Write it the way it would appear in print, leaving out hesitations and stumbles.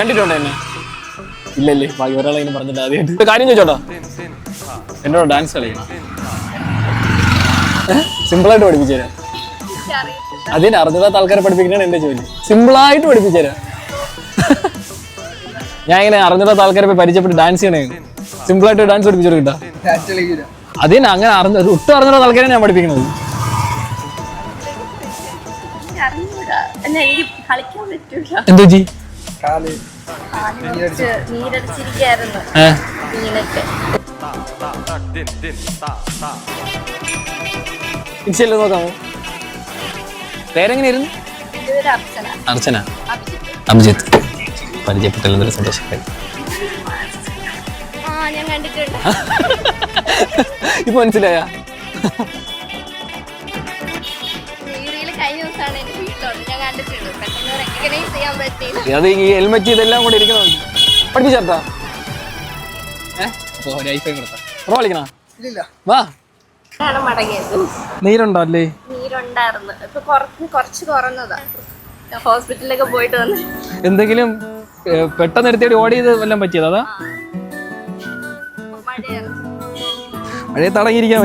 കണ്ടിട്ടുണ്ടോ എന്നെ? ഇല്ലല്ലേ, ബാക്കി ഒരാളെങ്കിലും പറഞ്ഞിട്ട് ആദ്യമായിട്ട്. ഒരു കാര്യം ചോദിച്ചോട്ടോ, എന്നോട് ഡാൻസ് കളിക്കണം. സിമ്പിളായിട്ട് പഠിപ്പിച്ചു തരാം. അതിന് അറിഞ്ഞാത്ത ആൾക്കാരെ പഠിപ്പിക്കണതാണ് എന്റെ ജോലി. സിമ്പിളായിട്ട് പഠിപ്പിച്ചു തരാം. ഞാൻ ഇങ്ങനെ അറിഞ്ഞാത്ത ആൾക്കാരെ പോയി പരിചയപ്പെട്ട് ഡാൻസ് ചെയ്യണേ. സിമ്പിളായിട്ട് ഡാൻസ് പഠിപ്പിച്ചു കിട്ടാ. അതിന് അങ്ങനെ ഒട്ടും അറിഞ്ഞാത്ത ആൾക്കാരെ ഞാൻ പഠിപ്പിക്കണത്. എന്തോ ജി ഇൻസ്റ്റയിൽ നോക്കാമോ? പേരെങ്ങനെയായിരുന്നു? അർച്ചന. അഭിജിത്ത്. പരിചയപ്പെട്ടതിൽ സന്തോഷമായി. ഇപ്പൊ മനസ്സിലായ? അത് ഈ ഹെൽമെറ്റ് ഇതെല്ലാം കൂടെ ഇരിക്കുന്നുണ്ട്. പഠിപ്പിച്ചാ കളിക്കണ വാ. നീരുണ്ടോ? അല്ലേ, നീരുണ്ടായിരുന്നു. കുറച്ച് കുറഞ്ഞതാ. ഹോസ്പിറ്റലിലൊക്കെ പോയിട്ട് വന്നു. എന്തെങ്കിലും പെട്ടെന്ന് എടുത്തേടി ഓടിയത് വല്ലതും പറ്റിയതാ? മഴയെ തടങ്ങിയിരിക്കാൻ